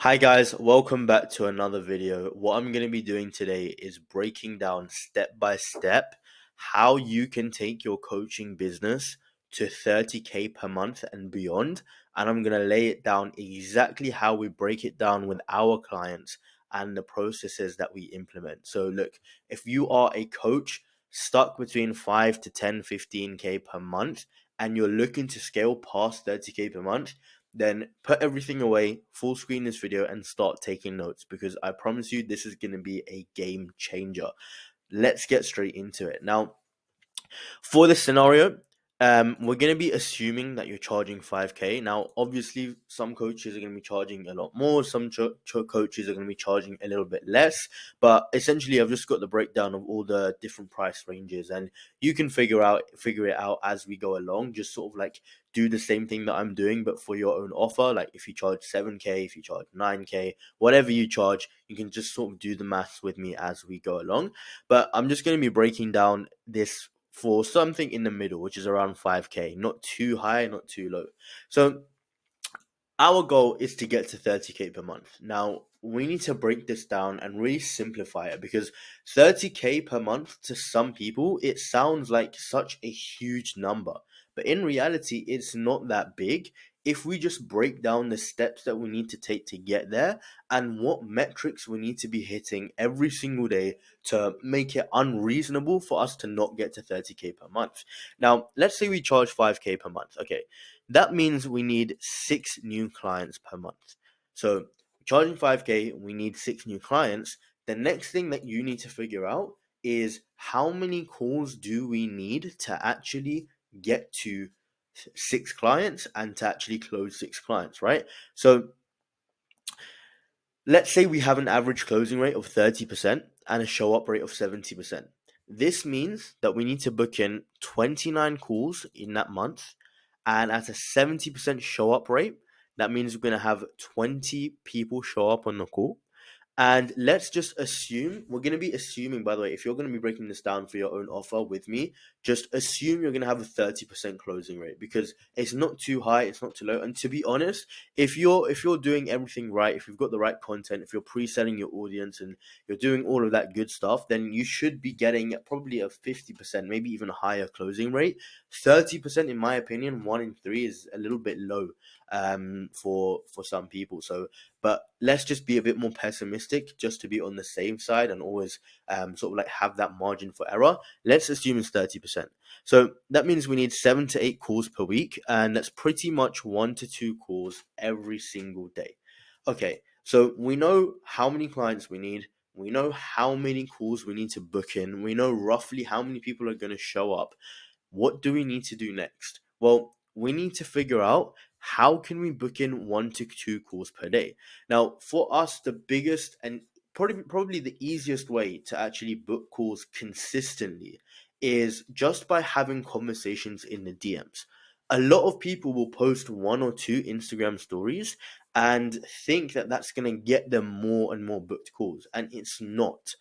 Hi guys, welcome back to another video. What I'm going to be doing today is breaking down step by step how you can take your coaching business to 30k per month and beyond. And I'm going to lay it down exactly how we break it down with our clients and the processes that we implement. So look, if you are a coach stuck between 5 to 10, 15k per month and you're looking to scale past 30k per month, then put everything away, full screen this video, and start taking notes because I promise you this is going to be a game changer. Let's get straight into it. Now, for this scenario, we're going to be assuming that you're charging 5k. Now, obviously, some coaches are going to be charging a lot more. Some coaches are going to be charging a little bit less. But essentially, I've just got the breakdown of all the different price ranges, and you can figure it out as we go along. Just sort of like do the same thing that I'm doing, but for your own offer. Like if you charge 7k, if you charge 9k, whatever you charge, you can just sort of do the maths with me as we go along. But I'm just going to be breaking down this for something in the middle, which is around 5k, not too high, not too low. So our goal is to get to 30k per month. Now, we need to break this down and really simplify it because 30k per month to some people, it sounds like such a huge number. But in reality, it's not that big if we just break down the steps that we need to take to get there and what metrics we need to be hitting every single day to make it unreasonable for us to not get to 30k per month. Now, let's say we charge 5k per month. Okay, that means we need 6 new clients per month. So charging 5k, we need 6 new clients. The next thing that you need to figure out is how many calls do we need to actually get to 6 clients and to actually close 6 clients, right? So let's say we have an average closing rate of 30% and a show up rate of 70%. This means that we need to book in 29 calls in that month, and at a 70% show up rate, that means we're going to have 20 people show up on the call. And let's just assume, we're going to be assuming, by the way, if you're going to be breaking this down for your own offer with me, just assume you're going to have a 30% closing rate because it's not too high, it's not too low. And to be honest, if you're doing everything right, if you've got the right content, if you're pre-selling your audience and you're doing all of that good stuff, then you should be getting probably a 50%, maybe even higher closing rate. 30%, in my opinion, 1 in 3 is a little bit low for some people. So but let's just be a bit more pessimistic just to be on the safe side and always sort of like have that margin for error. Let's assume it's 30%. So that means we need 7 to 8 calls per week, and that's pretty much 1 to 2 calls every single day. Okay, so we know how many clients we need. We know how many calls we need to book in. We know roughly how many people are going to show up. What do we need to do next? Well, we need to figure out how can we book in 1 to 2 calls per day. Now, for us, the biggest and probably the easiest way to actually book calls consistently is just by having conversations in the DMs. A lot of people will post 1 or 2 Instagram stories and think that that's going to get them more and more booked calls, and it's not.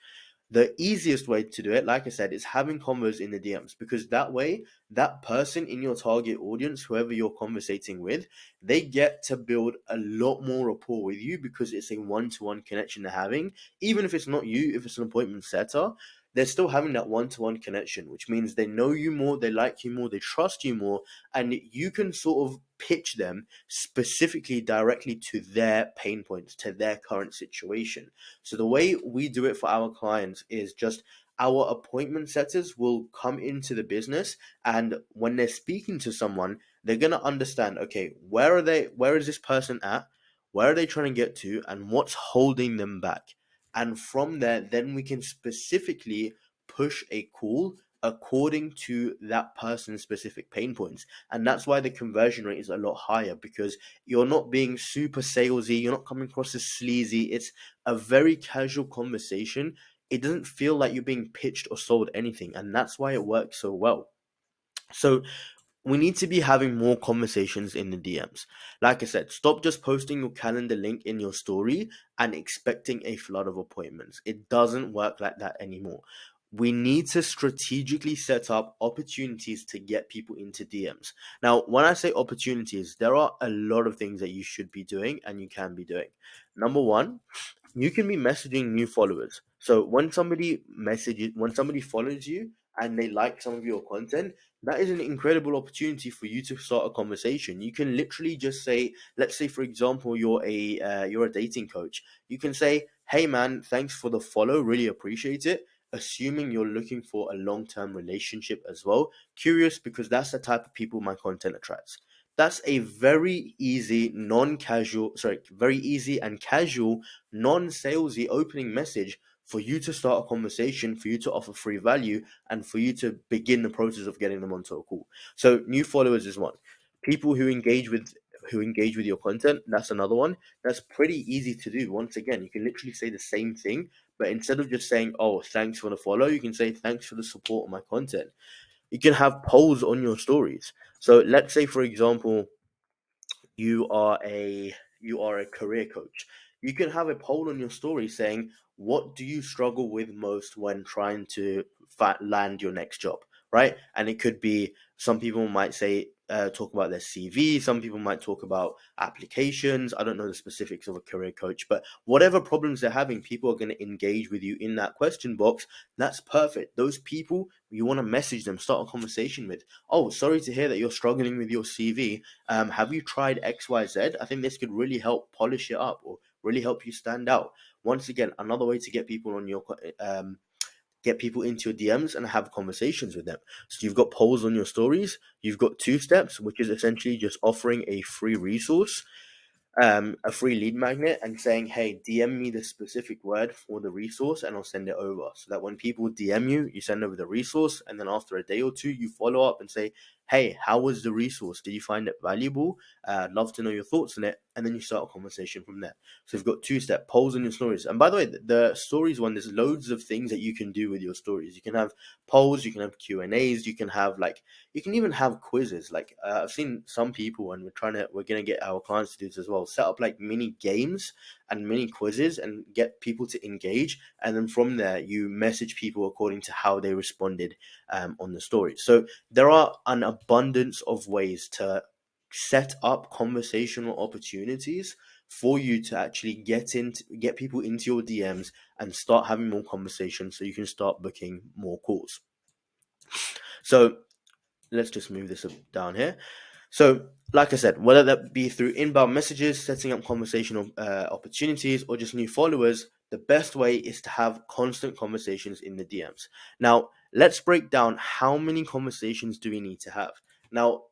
The easiest way to do it, like I said, is having convos in the DMs because that way, that person in your target audience, whoever you're conversating with, they get to build a lot more rapport with you because it's a one-to-one connection they're having. Even if it's not you, if it's an appointment setter, they're still having that one-to-one connection, which means they know you more, they like you more, they trust you more, and you can sort of pitch them specifically directly to their pain points, to their current situation. So the way we do it for our clients is just our appointment setters will come into the business, and when they're speaking to someone, they're going to understand, okay, where is this person at, where are they trying to get to, and what's holding them back. And from there, then we can specifically push a call according to that person's specific pain points. And that's why the conversion rate is a lot higher because you're not being super salesy, you're not coming across as sleazy. It's a very casual conversation. It doesn't feel like you're being pitched or sold anything, and that's why it works so well. So we need to be having more conversations in the DMs. Like I said, stop just posting your calendar link in your story and expecting a flood of appointments. It doesn't work like that anymore. we need to strategically set up opportunities to get people into DMs. Now, when I say opportunities, there are a lot of things that you should be doing and you can be doing. Number one, you can be messaging new followers. So when somebody follows you and they like some of your content, that is an incredible opportunity for you to start a conversation. You can literally just say, let's say for example, you're a dating coach. You can say, "Hey man, thanks for the follow, really appreciate it." Assuming you're looking for a long-term relationship as well. Curious because that's the type of people my content attracts. That's a very easy, very easy and casual, non-salesy opening message for you to start a conversation, for you to offer free value, and for you to begin the process of getting them onto a call. So new followers is one. People who engage with your content, that's another one. That's pretty easy to do. Once again, you can literally say the same thing, but instead of just saying, "Oh, thanks for the follow," you can say, "Thanks for the support of my content." You can have polls on your stories. So let's say, for example, you are a career coach. You can have a poll on your story saying, "What do you struggle with most when trying to land your next job?" Right? And it could be, some people might say, talk about their CV. Some people might talk about applications. I don't know the specifics of a career coach, but whatever problems they're having, people are going to engage with you in that question box. That's perfect. Those people, you want to message them, start a conversation with. "Oh, sorry to hear that you're struggling with your CV. Have you tried XYZ? I think this could really help polish it up or really help you stand out." Once again, another way to get people into your DMs and have conversations with them. So you've got polls on your stories. You've got two steps, which is essentially just offering a free resource, a free lead magnet, and saying, "Hey, DM me the specific word for the resource and I'll send it over." So that when people DM you, you send over the resource, and then after a day or two, you follow up and say, "Hey, how was the resource? Did you find it valuable? I'd love to know your thoughts on it." And then you start a conversation from there. So you've got two-step polls in your stories. And by the way, the stories one, there's loads of things that you can do with your stories. You can have polls, you can have Q&As, you can even have quizzes. Like I've seen some people, and we're gonna get our clients to do this as well. Set up like mini games and mini quizzes, and get people to engage. And then from there, you message people according to how they responded on the story. So there are an abundance of ways to set up conversational opportunities for you to actually get people into your DMs and start having more conversations, so you can start booking more calls. So let's just move this down here. So, like I said, whether that be through inbound messages, setting up conversational opportunities, or just new followers, the best way is to have constant conversations in the DMs. Now, let's break down how many conversations do we need to have. Now,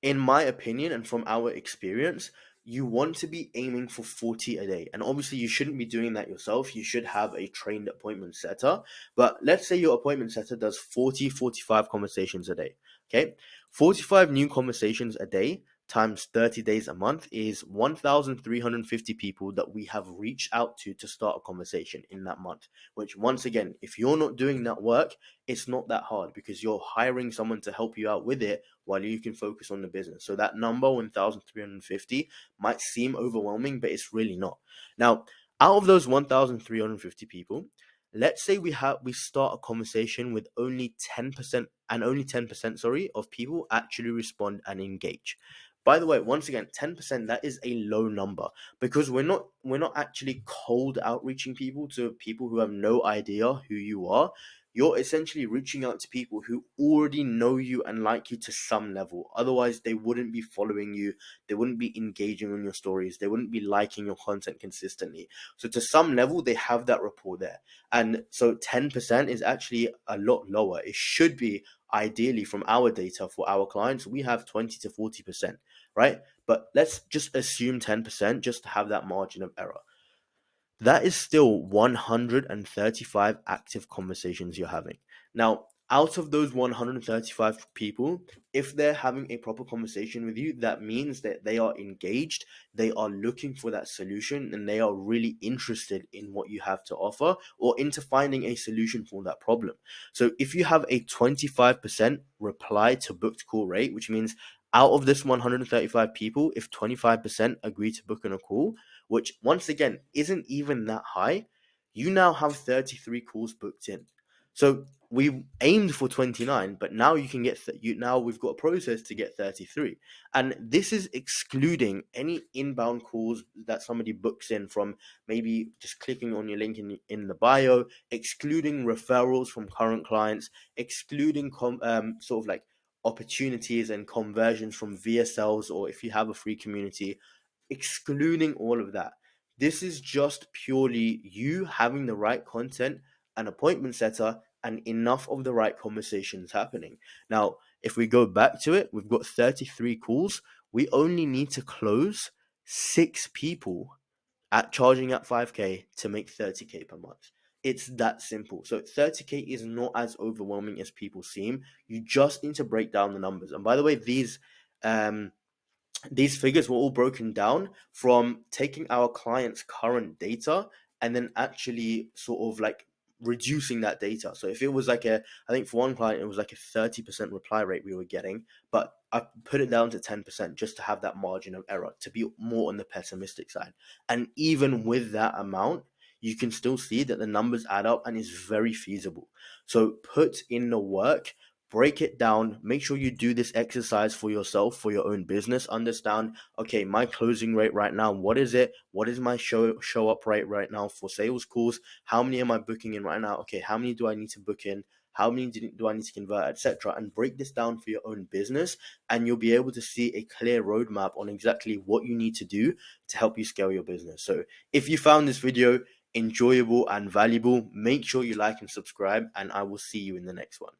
in my opinion and from our experience, you want to be aiming for 40 a day. And obviously, you shouldn't be doing that yourself. You should have a trained appointment setter. But let's say your appointment setter does 45 conversations a day. Okay. 45 new conversations a day times 30 days a month is 1,350 people that we have reached out to start a conversation in that month. Which, once again, if you're not doing that work, it's not that hard, because you're hiring someone to help you out with it while you can focus on the business. So that number 1,350 might seem overwhelming, but it's really not. Now, out of those 1,350 people, let's say we start a conversation with only 10%, and only 10%, sorry, of people actually respond and engage. By the way, once again, 10%, that is a low number, because we're not actually cold outreaching people to people who have no idea who you are. You're essentially reaching out to people who already know you and like you to some level. Otherwise, they wouldn't be following you. They wouldn't be engaging on your stories. They wouldn't be liking your content consistently. So to some level, they have that rapport there. And so 10% is actually a lot lower. It should be, ideally, from our data for our clients, we have 20 to 40%, right? But let's just assume 10% just to have that margin of error. That is still 135 active conversations you're having. Now, out of those 135 people, if they're having a proper conversation with you, that means that they are engaged, they are looking for that solution, and they are really interested in what you have to offer, or into finding a solution for that problem. So if you have a 25% reply to booked call rate, which means out of this 135 people, if 25% agree to book on a call, which once again isn't even that high, you now have 33 calls booked in. So we aimed for 29, but now you can get now we've got a process to get 33. And this is excluding any inbound calls that somebody books in from maybe just clicking on your link in the bio, excluding referrals from current clients, excluding sort of like opportunities and conversions from VSLs, or if you have a free community, excluding all of that. This is just purely you having the right content, an appointment setter, and enough of the right conversations happening. Now, if we go back to it, we've got 33 calls. We only need to close 6 people at charging at 5K to make 30K per month. It's that simple. So 30K is not as overwhelming as people seem. You just need to break down the numbers. And by the way, these figures were all broken down from taking our clients' current data and then actually sort of like reducing that data. So if it was like I think for one client, it was like a 30% reply rate we were getting, but I put it down to 10% just to have that margin of error, to be more on the pessimistic side. And even with that amount, you can still see that the numbers add up and is very feasible. So put in the work, break it down, make sure you do this exercise for yourself, for your own business. Understand, okay, my closing rate right now, what is it? What is my show up rate right now for sales calls? How many am I booking in right now? Okay, how many do I need to book in? How many do I need to convert, etc.? And break this down for your own business, and you'll be able to see a clear roadmap on exactly what you need to do to help you scale your business. So if you found this video enjoyable and valuable, make sure you like and subscribe, and I will see you in the next one.